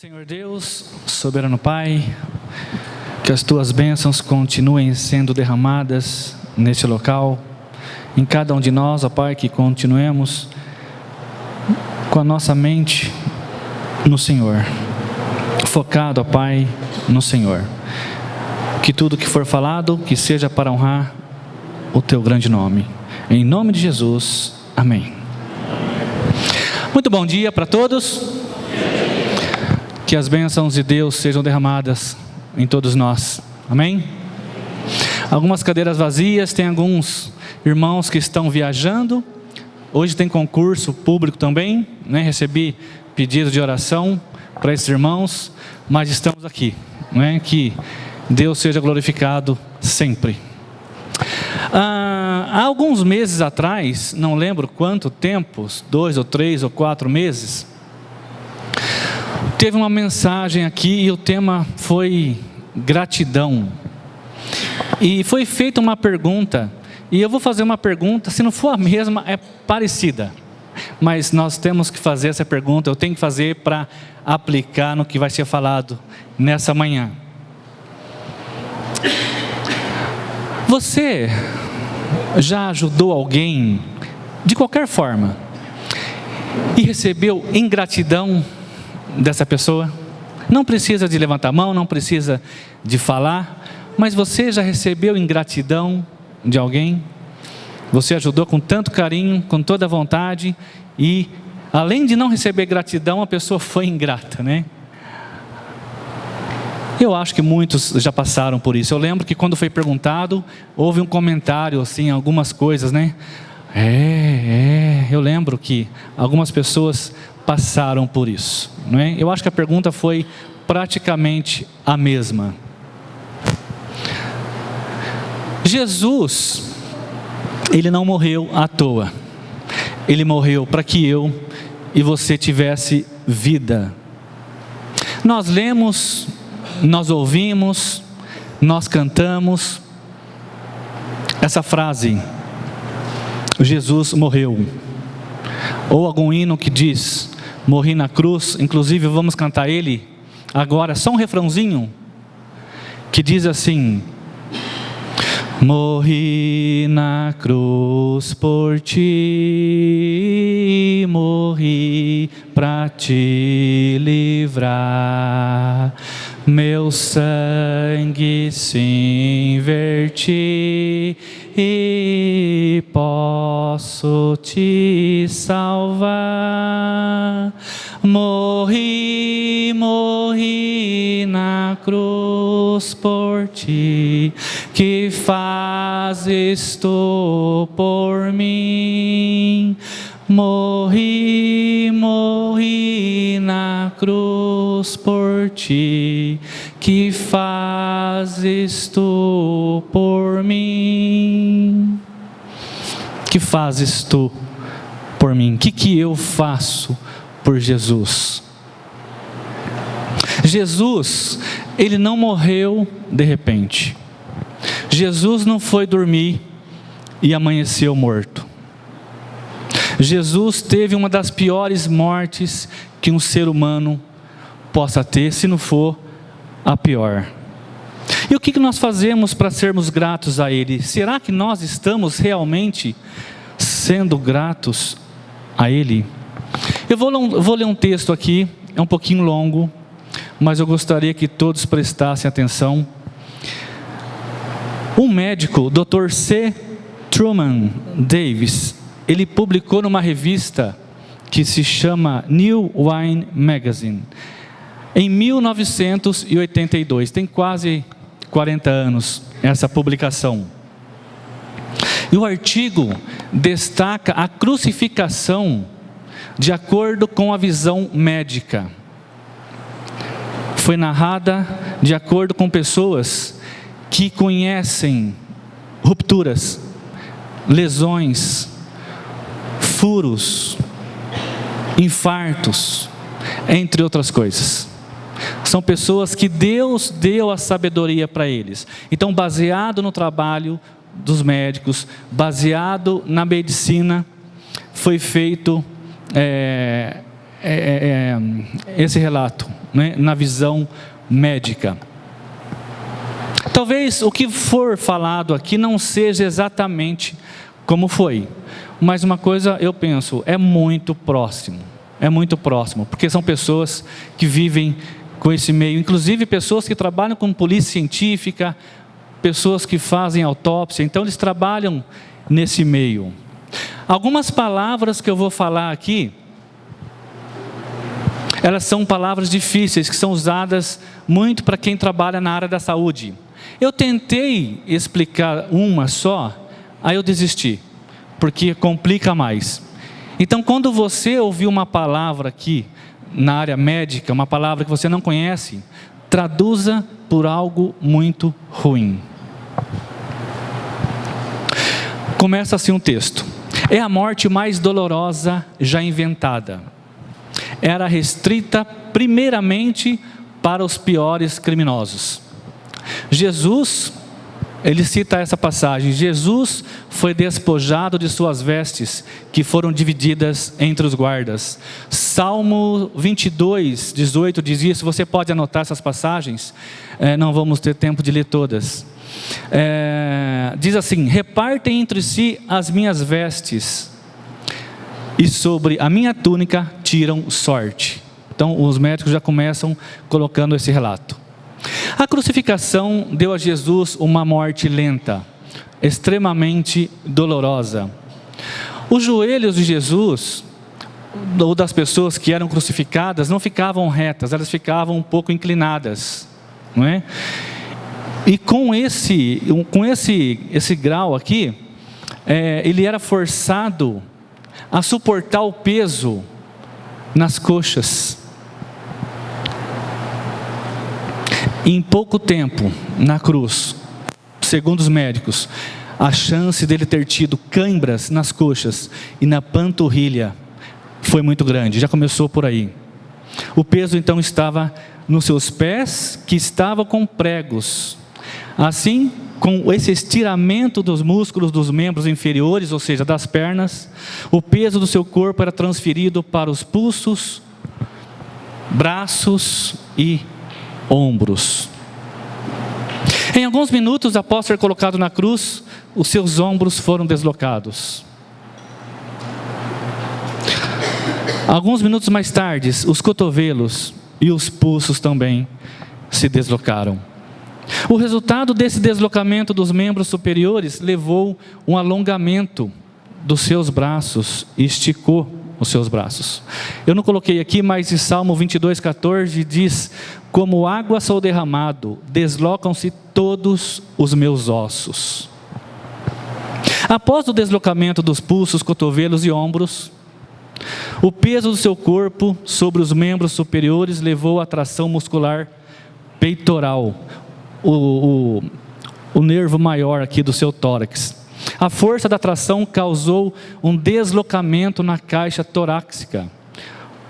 Senhor Deus, soberano Pai, que as Tuas bênçãos continuem sendo derramadas neste local, em cada um de nós, ó Pai, que continuemos com a nossa mente no Senhor, focado, ó Pai, no Senhor. Que tudo que for falado, que seja para honrar o Teu grande nome. Em nome de Jesus, amém. Muito bom dia para todos. Que as bênçãos de Deus sejam derramadas em todos nós. Amém? Algumas cadeiras vazias, tem alguns irmãos que estão viajando. Hoje tem concurso público também, né? Recebi pedido de oração para esses irmãos, mas estamos aqui, né? Que Deus seja glorificado sempre. Há alguns meses atrás, não lembro quanto tempo, 2 ou 3 ou 4 meses, teve uma mensagem aqui e o tema foi gratidão. E foi feita uma pergunta, e eu vou fazer uma pergunta, se não for a mesma, é parecida. Mas nós temos que fazer essa pergunta, eu tenho que fazer para aplicar no que vai ser falado nessa manhã. Você já ajudou alguém, de qualquer forma, e recebeu ingratidão dessa pessoa? Não precisa de levantar a mão, não precisa de falar, mas você já recebeu ingratidão de alguém? Você ajudou com tanto carinho, com toda a vontade, e além de não receber gratidão, a pessoa foi ingrata, né? Eu acho que muitos já passaram por isso. Eu lembro que quando foi perguntado, houve um comentário assim, algumas coisas, né? Eu lembro que algumas pessoas passaram por isso, não é? Eu acho que a pergunta foi praticamente a mesma. Jesus, Ele não morreu à toa. Ele morreu para que eu e você tivesse vida. Nós lemos, nós ouvimos, nós cantamos essa frase: Jesus morreu. Ou algum hino que diz: morri na cruz. Inclusive vamos cantar ele agora, só um refrãozinho, que diz assim: morri na cruz por ti, morri para te livrar, meu sangue sim verti e posso te salvar. Morri na cruz por ti, que fazes tu por mim? Morri na cruz por ti, que fazes tu por mim? Que fazes tu por mim? O que eu faço por Jesus? Jesus, Ele não morreu de repente. Jesus não foi dormir e amanheceu morto. Jesus teve uma das piores mortes que um ser humano possa ter, se não for a pior. E o que nós fazemos para sermos gratos a Ele? Será que nós estamos realmente sendo gratos a Ele? Eu vou ler um texto aqui, é um pouquinho longo, mas eu gostaria que todos prestassem atenção. Um médico, o Dr. C. Truman Davis, ele publicou numa revista que se chama New Wine Magazine, em 1982, tem quase 40 anos essa publicação. E o artigo destaca a crucificação de acordo com a visão médica. Foi narrada de acordo com pessoas que conhecem rupturas, lesões, furos, infartos, entre outras coisas. São pessoas que Deus deu a sabedoria para eles. Então, baseado no trabalho dos médicos, baseado na medicina, foi feito esse relato, né, na visão médica. Talvez o que for falado aqui não seja exatamente como foi, mas uma coisa eu penso, é muito próximo, porque são pessoas que vivem com esse meio, inclusive pessoas que trabalham com polícia científica, pessoas que fazem autópsia, então eles trabalham nesse meio. Algumas palavras que eu vou falar aqui, elas são palavras difíceis, que são usadas muito para quem trabalha na área da saúde. Eu tentei explicar uma só, aí eu desisti, porque complica mais. Então, quando você ouvir uma palavra aqui, na área médica, uma palavra que você não conhece, traduza por algo muito ruim. Começa assim um texto. É a morte mais dolorosa já inventada. Era restrita primeiramente para os piores criminosos. Jesus, ele cita essa passagem, Jesus foi despojado de suas vestes, que foram divididas entre os guardas. Salmo 22, 18 diz isso, você pode anotar essas passagens, não vamos ter tempo de ler todas. Diz assim: repartem entre si as minhas vestes, e sobre a minha túnica tiram sorte. Então os médicos já começam colocando esse relato. A crucificação deu a Jesus uma morte lenta, extremamente dolorosa. Os joelhos de Jesus, ou das pessoas que eram crucificadas, não ficavam retas, elas ficavam um pouco inclinadas, não é? E com esse grau aqui, ele era forçado a suportar o peso nas coxas. Em pouco tempo, na cruz, segundo os médicos, a chance dele ter tido cãibras nas coxas e na panturrilha foi muito grande, já começou por aí. O peso então estava nos seus pés, que estavam com pregos. Assim, com esse estiramento dos músculos dos membros inferiores, ou seja, das pernas, o peso do seu corpo era transferido para os pulsos, braços e ombros. Em alguns minutos após ser colocado na cruz, os seus ombros foram deslocados. Alguns minutos mais tarde, os cotovelos e os pulsos também se deslocaram. O resultado desse deslocamento dos membros superiores levou um alongamento dos seus braços e esticou os seus braços. Eu não coloquei aqui, mas em Salmo 22:14 diz: como água sou derramado, deslocam-se todos os meus ossos. Após o deslocamento dos pulsos, cotovelos e ombros, o peso do seu corpo sobre os membros superiores levou à tração muscular peitoral, o nervo maior aqui do seu tórax. A força da tração causou um deslocamento na caixa torácica,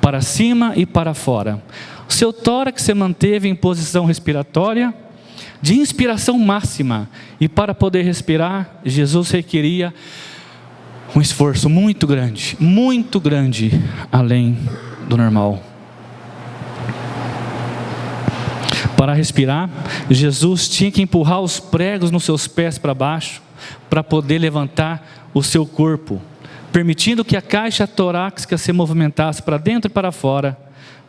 para cima e para fora. O seu tórax se manteve em posição respiratória, de inspiração máxima, e para poder respirar, Jesus requeria um esforço muito grande, além do normal. Para respirar, Jesus tinha que empurrar os pregos nos seus pés para baixo, para poder levantar o seu corpo, permitindo que a caixa torácica se movimentasse para dentro e para fora,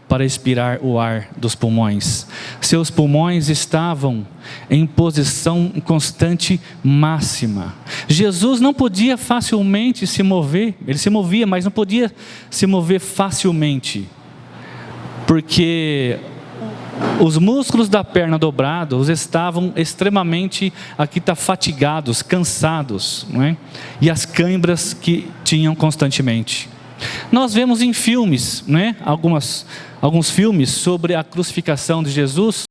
para expirar o ar dos pulmões. Seus pulmões estavam em posição constante máxima. Jesus não podia facilmente se mover, ele se movia, mas não podia se mover facilmente, porque os músculos da perna dobrados estavam extremamente, aqui está, fatigados, cansados, não é? E as cãibras que tinham constantemente. Nós vemos em filmes, não é? Alguns filmes sobre a crucificação de Jesus,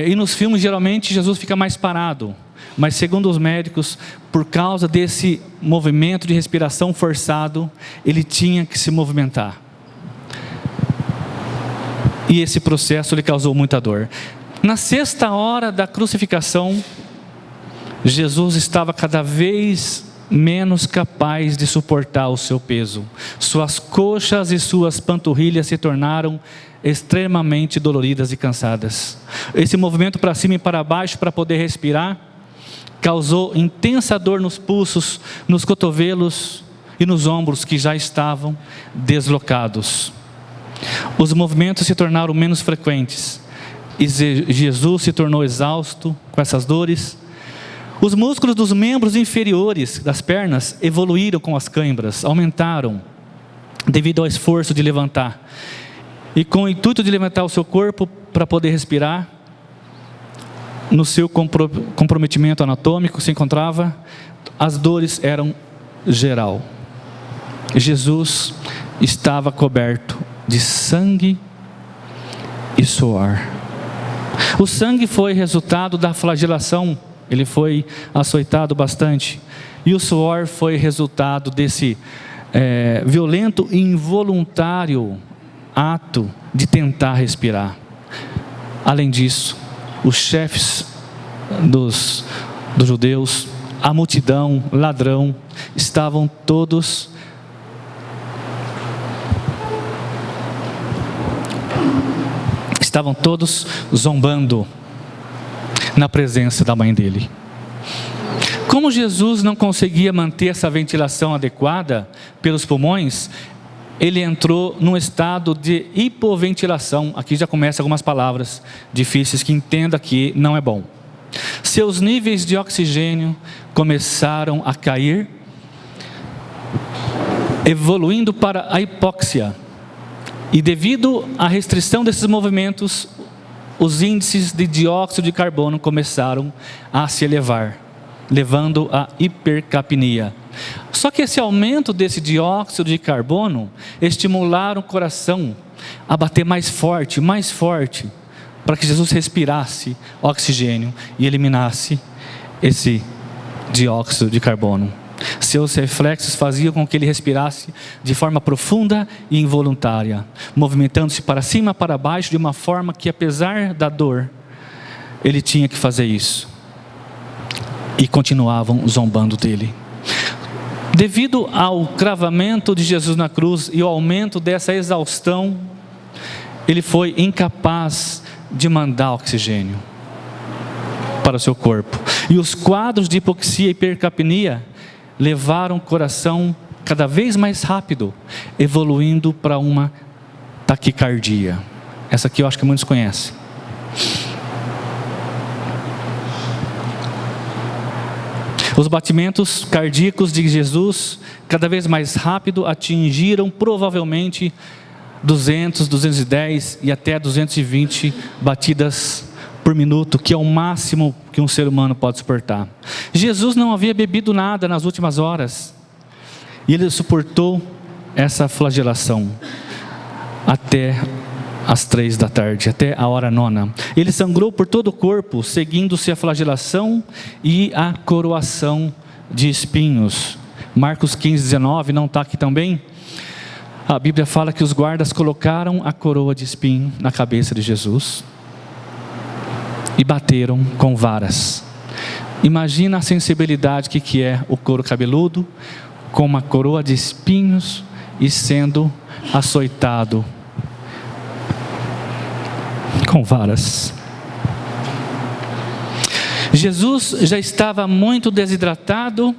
e nos filmes geralmente Jesus fica mais parado, mas segundo os médicos, por causa desse movimento de respiração forçado, ele tinha que se movimentar. E esse processo lhe causou muita dor. Na sexta hora da crucificação, Jesus estava cada vez menos capaz de suportar o seu peso. Suas coxas e suas panturrilhas se tornaram extremamente doloridas e cansadas. Esse movimento para cima e para baixo para poder respirar causou intensa dor nos pulsos, nos cotovelos e nos ombros que já estavam deslocados. Os movimentos se tornaram menos frequentes e Jesus se tornou exausto com essas dores. Os músculos dos membros inferiores das pernas evoluíram com as câimbras, aumentaram devido ao esforço de levantar. E com o intuito de levantar o seu corpo para poder respirar, no seu comprometimento anatômico se encontrava, as dores eram geral. Jesus estava coberto de sangue e suor. O sangue foi resultado da flagelação, ele foi açoitado bastante. E o suor foi resultado desse violento e involuntário ato de tentar respirar. Além disso, os chefes dos judeus, a multidão, ladrão, estavam todos zombando na presença da mãe dele. Como Jesus não conseguia manter essa ventilação adequada pelos pulmões, ele entrou num estado de hipoventilação. Aqui já começam algumas palavras difíceis que entenda que não é bom. Seus níveis de oxigênio começaram a cair, evoluindo para a hipóxia. E devido à restrição desses movimentos, os índices de dióxido de carbono começaram a se elevar, levando à hipercapnia. Só que esse aumento desse dióxido de carbono estimularam o coração a bater mais forte, para que Jesus respirasse oxigênio e eliminasse esse dióxido de carbono. Seus reflexos faziam com que ele respirasse de forma profunda e involuntária, movimentando-se para cima, para baixo, de uma forma que, apesar da dor, ele tinha que fazer isso. E continuavam zombando dele. Devido ao cravamento de Jesus na cruz e ao aumento dessa exaustão, ele foi incapaz de mandar oxigênio para o seu corpo. E os quadros de hipoxia e hipercapnia levaram o coração cada vez mais rápido, evoluindo para uma taquicardia. Essa aqui eu acho que muitos conhecem. Os batimentos cardíacos de Jesus, cada vez mais rápido, atingiram provavelmente 200, 210 e até 220 batidas por minuto, que é o máximo que um ser humano pode suportar. Jesus não havia bebido nada nas últimas horas, e ele suportou essa flagelação até às 3 da tarde, até a hora 9. Ele sangrou por todo o corpo, seguindo-se a flagelação e a coroação de espinhos. Marcos 15, 19, não está aqui também? A Bíblia fala que os guardas colocaram a coroa de espinho na cabeça de Jesus e bateram com varas. Imagina a sensibilidade que é o couro cabeludo, com uma coroa de espinhos e sendo açoitado com varas. Jesus já estava muito desidratado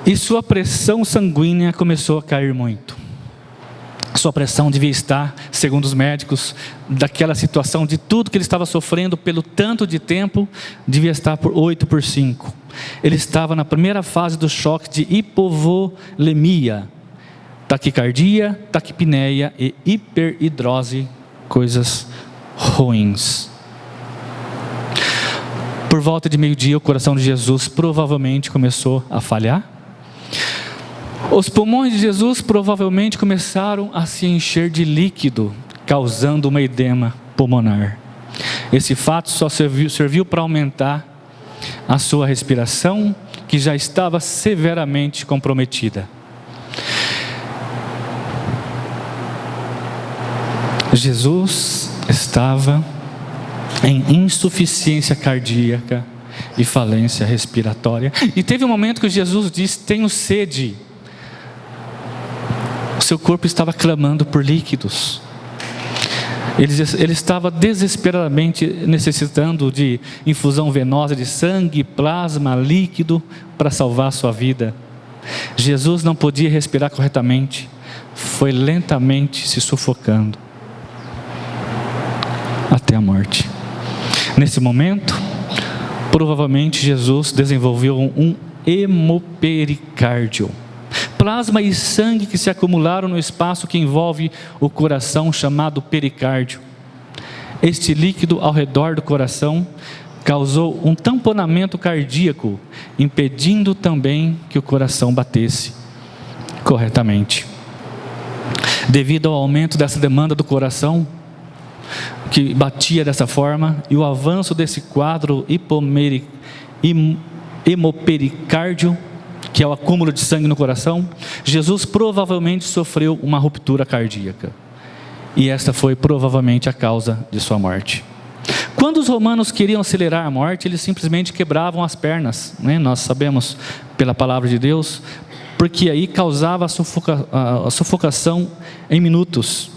e sua pressão sanguínea começou a cair muito. Sua pressão devia estar, segundo os médicos, daquela situação de tudo que ele estava sofrendo pelo tanto de tempo, devia estar por 8/5. Ele estava na primeira fase do choque de hipovolemia, taquicardia, taquipneia e hiperidrose, coisas ruins. Por volta de meio-dia, o coração de Jesus provavelmente começou a falhar. Os pulmões de Jesus provavelmente começaram a se encher de líquido, causando uma edema pulmonar. Esse fato só serviu para aumentar a sua respiração, que já estava severamente comprometida. Jesus estava em insuficiência cardíaca e falência respiratória. E teve um momento que Jesus disse: tenho sede. O seu corpo estava clamando por líquidos. Ele estava desesperadamente necessitando de infusão venosa de sangue, plasma, líquido para salvar a sua vida. Jesus não podia respirar corretamente, foi lentamente se sufocando até a morte. Nesse momento, provavelmente Jesus desenvolveu um hemopericárdio. Plasma e sangue que se acumularam no espaço que envolve o coração, chamado pericárdio. Este líquido ao redor do coração causou um tamponamento cardíaco, impedindo também que o coração batesse corretamente. Devido ao aumento dessa demanda do coração, que batia dessa forma, e o avanço desse quadro hemopericárdio, que é o acúmulo de sangue no coração, Jesus provavelmente sofreu uma ruptura cardíaca. E esta foi provavelmente a causa de sua morte. Quando os romanos queriam acelerar a morte, eles simplesmente quebravam as pernas, né? Nós sabemos pela palavra de Deus, porque aí causava a sufocação em minutos.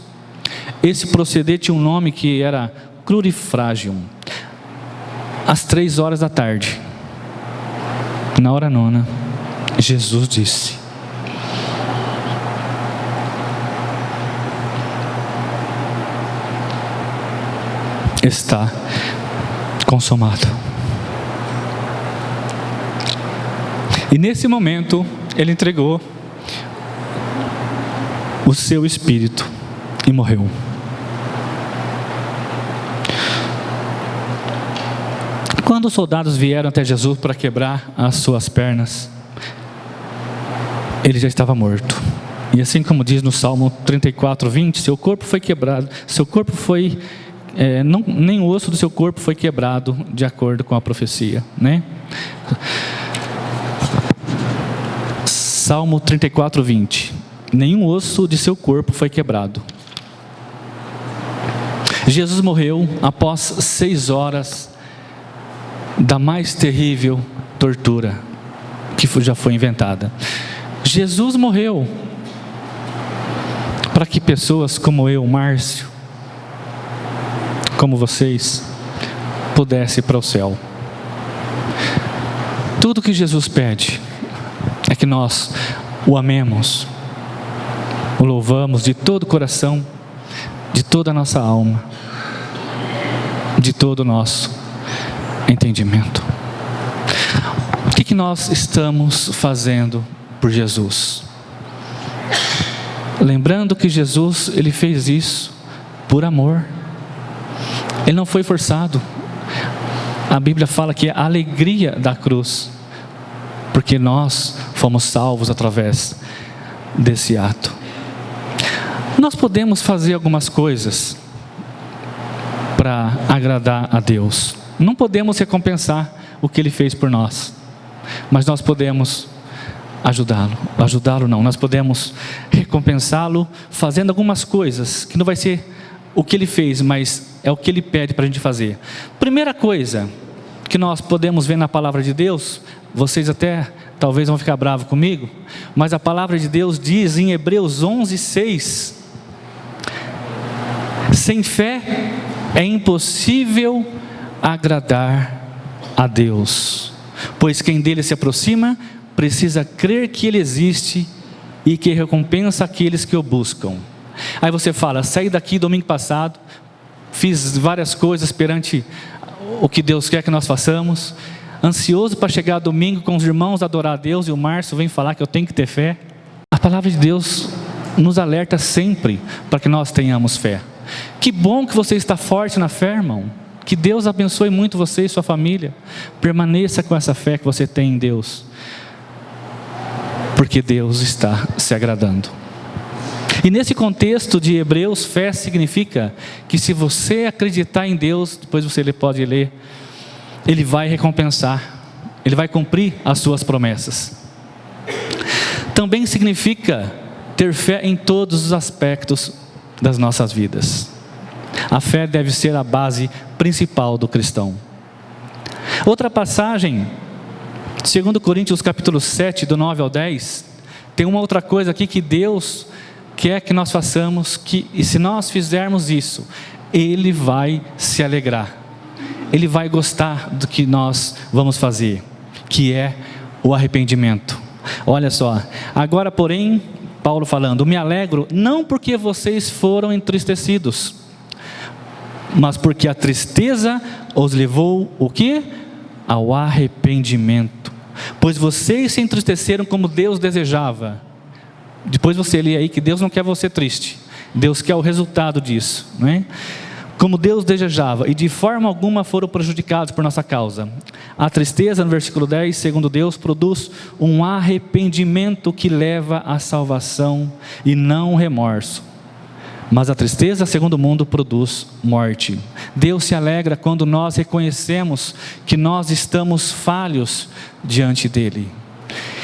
Esse proceder tinha um nome que era crurifragium. Às 3 horas da tarde, na hora nona, Jesus disse: está consumado. E nesse momento, ele entregou o seu espírito e morreu. Quando os soldados vieram até Jesus para quebrar as suas pernas, ele já estava morto. E assim como diz no Salmo 34:20, seu corpo foi quebrado, seu corpo foi, nem o osso do seu corpo foi quebrado, de acordo com a profecia, né? Salmo 34:20, nenhum osso de seu corpo foi quebrado. Jesus morreu após 6 horas da mais terrível tortura que já foi inventada. Jesus morreu para que pessoas como eu, Márcio, como vocês, pudessem ir para o céu. Tudo que Jesus pede é que nós o amemos, o louvamos de todo o coração, de toda a nossa alma, de todo o nosso entendimento. O que nós estamos fazendo por Jesus? Lembrando que Jesus, ele fez isso por amor. Ele não foi forçado. A Bíblia fala que é a alegria da cruz, porque nós fomos salvos através desse ato. Nós podemos fazer algumas coisas para agradar a Deus. Não podemos recompensar o que Ele fez por nós, mas nós podemos ajudá-lo não, nós podemos recompensá-lo fazendo algumas coisas, que não vai ser o que Ele fez, mas é o que Ele pede para a gente fazer. Primeira coisa que nós podemos ver na palavra de Deus, vocês até talvez vão ficar bravos comigo, mas a palavra de Deus diz em Hebreus 11:6, sem fé é impossível agradar a Deus, pois quem dele se aproxima precisa crer que Ele existe e que recompensa aqueles que o buscam. Aí você fala: saí daqui domingo passado, fiz várias coisas perante o que Deus quer que nós façamos, ansioso para chegar domingo com os irmãos adorar a Deus, e o Márcio vem falar que eu tenho que ter fé. A palavra de Deus nos alerta sempre para que nós tenhamos fé. Que bom que você está forte na fé, irmão. Que Deus abençoe muito você e sua família. Permaneça com essa fé que você tem em Deus, porque Deus está se agradando. E nesse contexto de Hebreus, fé significa que se você acreditar em Deus, depois você pode ler, Ele vai recompensar, Ele vai cumprir as suas promessas. Também significa ter fé em todos os aspectos das nossas vidas. A fé deve ser a base principal do cristão. Outra passagem, 2 Coríntios capítulo 7, do 9 ao 10, tem uma outra coisa aqui que Deus quer que nós façamos, e se nós fizermos isso, Ele vai se alegrar, Ele vai gostar do que nós vamos fazer, que é o arrependimento. Olha só, agora porém, Paulo falando, me alegro não porque vocês foram entristecidos, mas porque a tristeza os levou o quê? Ao arrependimento. Pois vocês se entristeceram como Deus desejava. Depois você lê aí que Deus não quer você triste. Deus quer o resultado disso, não é? Como Deus desejava, e de forma alguma foram prejudicados por nossa causa. A tristeza, no versículo 10, segundo Deus, produz um arrependimento que leva à salvação e não remorso. Mas a tristeza, segundo o mundo, produz morte. Deus se alegra quando nós reconhecemos que nós estamos falhos diante dEle.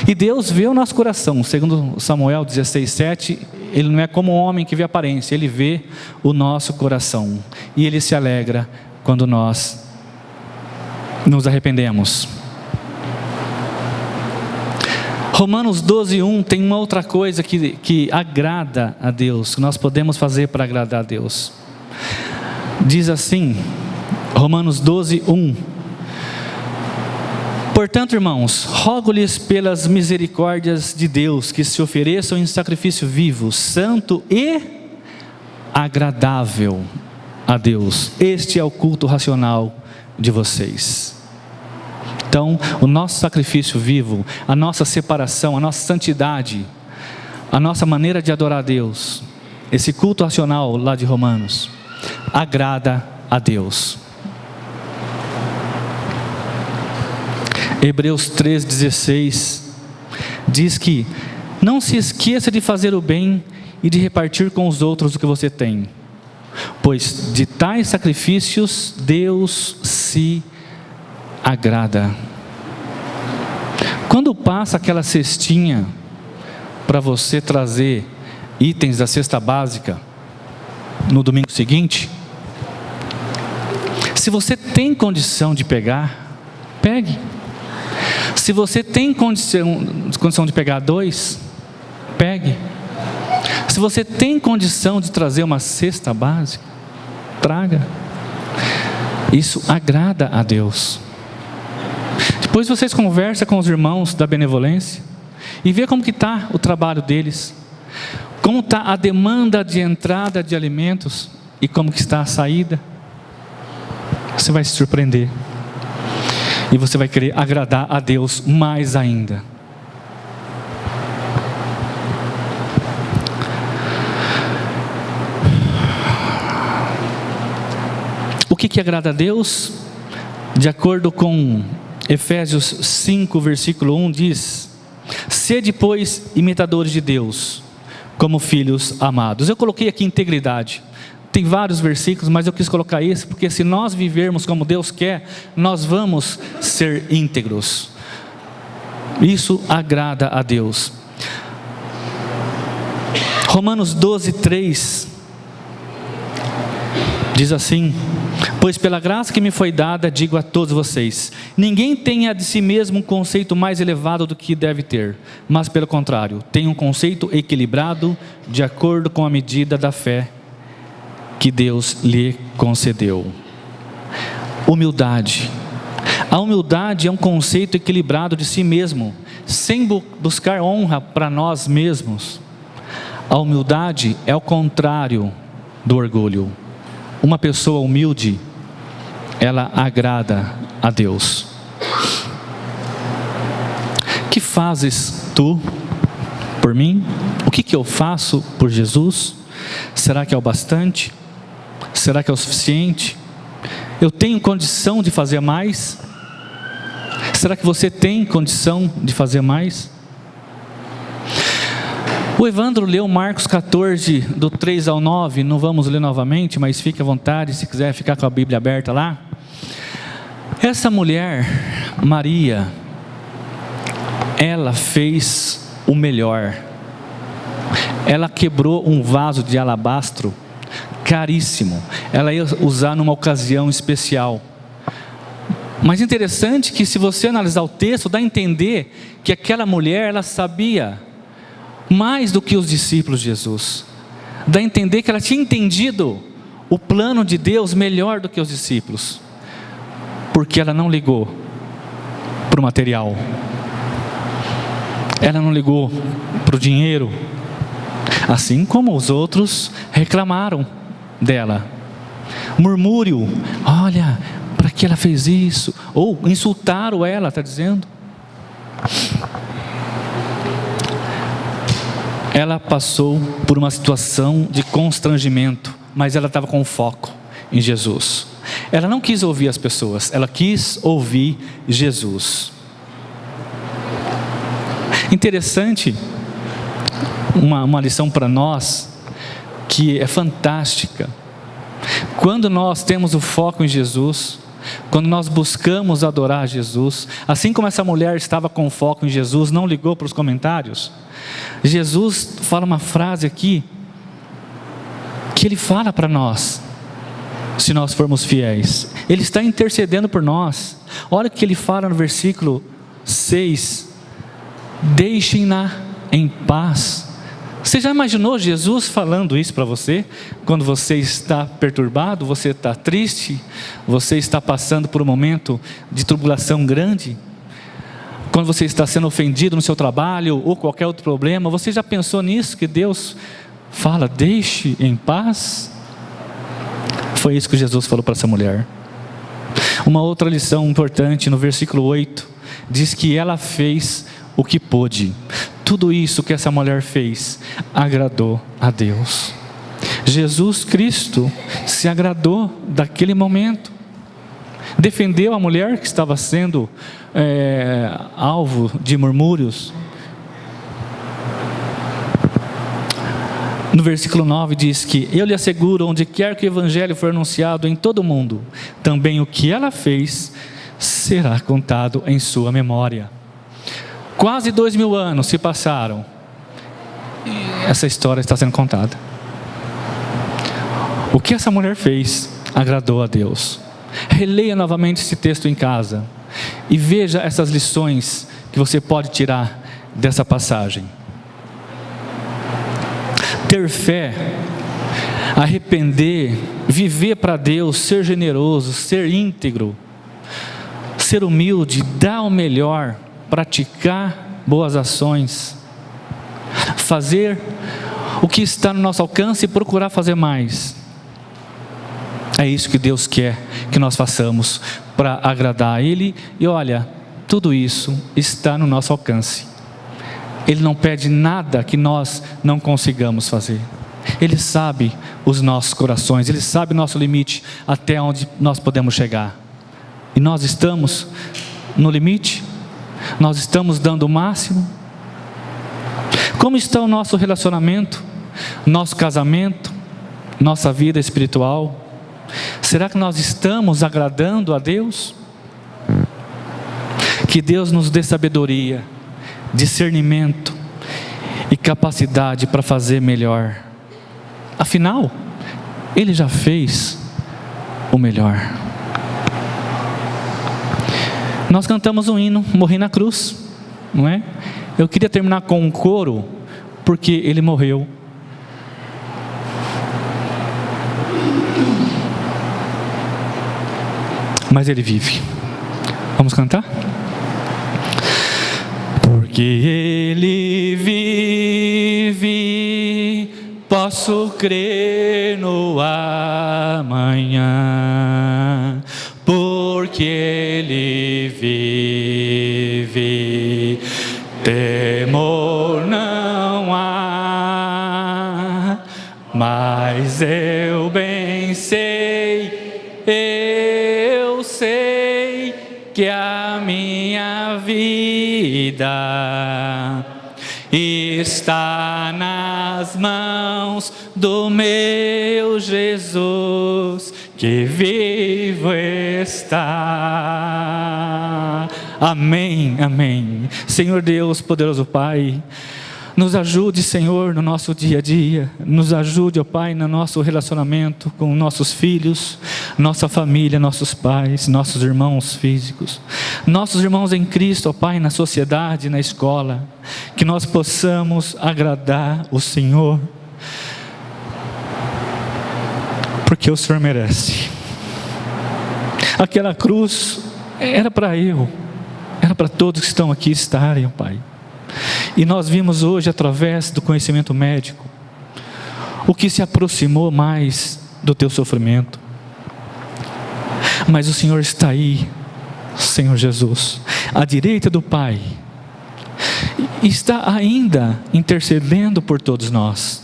E Deus vê o nosso coração, segundo Samuel 16:7, Ele não é como um homem que vê a aparência, Ele vê o nosso coração. E Ele se alegra quando nós nos arrependemos. Romanos 12:1 tem uma outra coisa que agrada a Deus, que nós podemos fazer para agradar a Deus. Diz assim, Romanos 12:1: portanto, irmãos, rogo-lhes pelas misericórdias de Deus, que se ofereçam em sacrifício vivo, santo e agradável a Deus. Este é o culto racional de vocês. Então, o nosso sacrifício vivo, a nossa separação, a nossa santidade, a nossa maneira de adorar a Deus, esse culto racional lá de Romanos, agrada a Deus. Hebreus 3:16 diz que não se esqueça de fazer o bem e de repartir com os outros o que você tem, pois de tais sacrifícios Deus se agrada. Quando passa aquela cestinha para você trazer itens da cesta básica no domingo seguinte, se você tem condição de pegar, pegue. Se você tem condição de pegar 2, pegue. Se você tem condição de trazer uma cesta básica, traga. Isso agrada a Deus. Depois vocês conversam com os irmãos da benevolência e vê como que está o trabalho deles, como está a demanda de entrada de alimentos e como que está a saída. Você vai se surpreender e você vai querer agradar a Deus mais ainda. O que agrada a Deus? De acordo com Efésios 5, versículo 1 diz: sede, pois, imitadores de Deus, como filhos amados. Eu coloquei aqui integridade. Tem vários versículos, mas eu quis colocar esse, porque se nós vivermos como Deus quer, nós vamos ser íntegros. Isso agrada a Deus. Romanos 12:3 diz assim: pois pela graça que me foi dada, digo a todos vocês, ninguém tenha de si mesmo um conceito mais elevado do que deve ter, mas pelo contrário, tenha um conceito equilibrado, de acordo com a medida da fé que Deus lhe concedeu. Humildade. A humildade é um conceito equilibrado de si mesmo, sem buscar honra para nós mesmos. A humildade é o contrário do orgulho. Uma pessoa humilde, ela agrada a Deus. Que fazes tu por mim? O que eu faço por Jesus? Será que é o bastante? Será que é o suficiente? Eu tenho condição de fazer mais? Será que você tem condição de fazer mais? O Evandro leu Marcos 14, do 3 ao 9, não vamos ler novamente, mas fique à vontade, se quiser ficar com a Bíblia aberta lá. Essa mulher, Maria, ela fez o melhor. Ela quebrou um vaso de alabastro caríssimo, ela ia usar numa ocasião especial, Mas interessante que, se você analisar o texto, dá a entender que aquela mulher, ela sabia mais do que os discípulos de Jesus. Dá a entender que ela tinha entendido o plano de Deus melhor do que os discípulos, porque ela não ligou para o material, ela não ligou para o dinheiro, assim como os outros reclamaram dela. Murmúrio: olha, para que ela fez isso? Ou insultaram ela, está dizendo. Ela passou por uma situação de constrangimento, mas ela estava com foco em Jesus. Ela não quis ouvir as pessoas, ela quis ouvir Jesus. Interessante, uma lição para nós, que é fantástica. Quando nós temos o foco em Jesus, quando nós buscamos adorar Jesus, assim como essa mulher estava com foco em Jesus, não ligou para os comentários, Jesus fala uma frase aqui, que Ele fala para nós, se nós formos fiéis. Ele está intercedendo por nós. Olha o que Ele fala no versículo 6: deixem-na em paz. Você já imaginou Jesus falando isso para você? Quando você está perturbado, você está triste, você está passando por um momento de tribulação grande, quando você está sendo ofendido no seu trabalho ou qualquer outro problema, você já pensou nisso, que Deus fala, deixe em paz? Foi isso que Jesus falou para essa mulher. Uma outra lição importante no versículo 8, diz que ela fez o que pôde. Tudo isso que essa mulher fez agradou a Deus. Jesus Cristo se agradou daquele momento, defendeu a mulher que estava sendo alvo de murmúrios. No versículo 9 diz que: eu lhe asseguro, onde quer que o evangelho for anunciado em todo o mundo, também o que ela fez será contado em sua memória. Quase 2000 anos se passaram, e essa história está sendo contada. O que essa mulher fez agradou a Deus. Releia novamente esse texto em casa e veja essas lições que você pode tirar dessa passagem. Ter fé, arrepender, viver para Deus, ser generoso, ser íntegro, ser humilde, dar o melhor, praticar boas ações, fazer o que está no nosso alcance e procurar fazer mais. É isso que Deus quer que nós façamos para agradar a Ele. E olha, tudo isso está no nosso alcance. Ele não pede nada que nós não consigamos fazer. Ele sabe os nossos corações, Ele sabe o nosso limite, até onde nós podemos chegar. E nós estamos no limite? Nós estamos dando o máximo? Como está o nosso relacionamento, nosso casamento, nossa vida espiritual? Será que nós estamos agradando a Deus? Que Deus nos dê sabedoria, discernimento e capacidade para fazer melhor. Afinal, Ele já fez o melhor. Nós cantamos um hino, Morri na Cruz, não é? Eu queria terminar com um coro, porque Ele morreu. Mas Ele vive. Vamos cantar? Porque Ele vive, posso crer no amanhã. Porque Ele vive, temor não há. Mas eu bem sei, eu sei que a minha vida está nas mãos do meu Jesus, que vivo está. Amém, amém. Senhor Deus, poderoso Pai, Nos ajude, Senhor, no nosso dia a dia. Nos ajude, ó Pai, no nosso relacionamento com nossos filhos, nossa família, nossos pais, nossos irmãos físicos, nossos irmãos em Cristo, ó Pai, na sociedade, na escola. Que nós possamos agradar o Senhor, porque o Senhor merece. Aquela cruz era para eu, era para todos que estão aqui estarem, ó Pai. E nós vimos hoje, através do conhecimento médico, o que se aproximou mais do teu sofrimento. Mas o Senhor está aí, Senhor Jesus, à direita do Pai, e está ainda intercedendo por todos nós.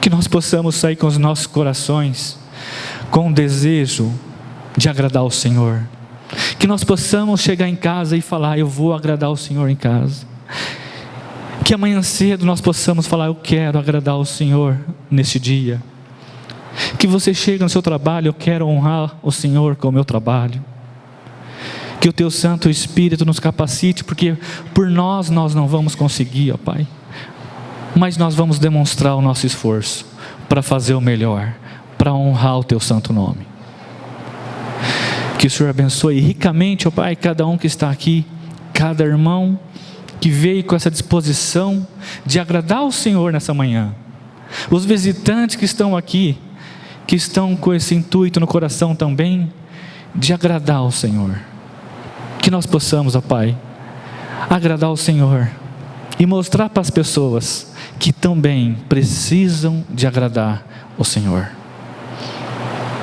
Que nós possamos sair com os nossos corações com o desejo de agradar ao Senhor. Que nós possamos chegar em casa e falar: eu vou agradar ao Senhor em casa. Que amanhã cedo nós possamos falar: eu quero agradar ao Senhor neste dia. Que você chegue no seu trabalho: eu quero honrar o Senhor com o meu trabalho. Que o teu Santo Espírito nos capacite, porque por nós não vamos conseguir, ó Pai, mas nós vamos demonstrar o nosso esforço para fazer o melhor, para honrar o teu santo nome. Que o Senhor abençoe ricamente, ó Pai, cada um que está aqui, cada irmão que veio com essa disposição de agradar ao Senhor nessa manhã. Os visitantes que estão aqui, que estão com esse intuito no coração também, de agradar ao Senhor. Que nós possamos, ó Pai, agradar ao Senhor e mostrar para as pessoas que também precisam de agradar ao Senhor.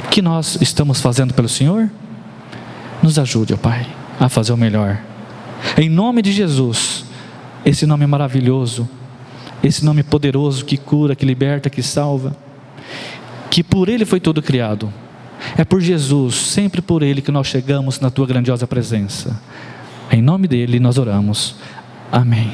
O que nós estamos fazendo pelo Senhor? Nos ajude, ó Pai, a fazer o melhor. Em nome de Jesus, esse nome maravilhoso, esse nome poderoso que cura, que liberta, que salva, que por Ele foi todo criado. É por Jesus, sempre por Ele que nós chegamos na Tua grandiosa presença. Em nome dEle nós oramos. Amém.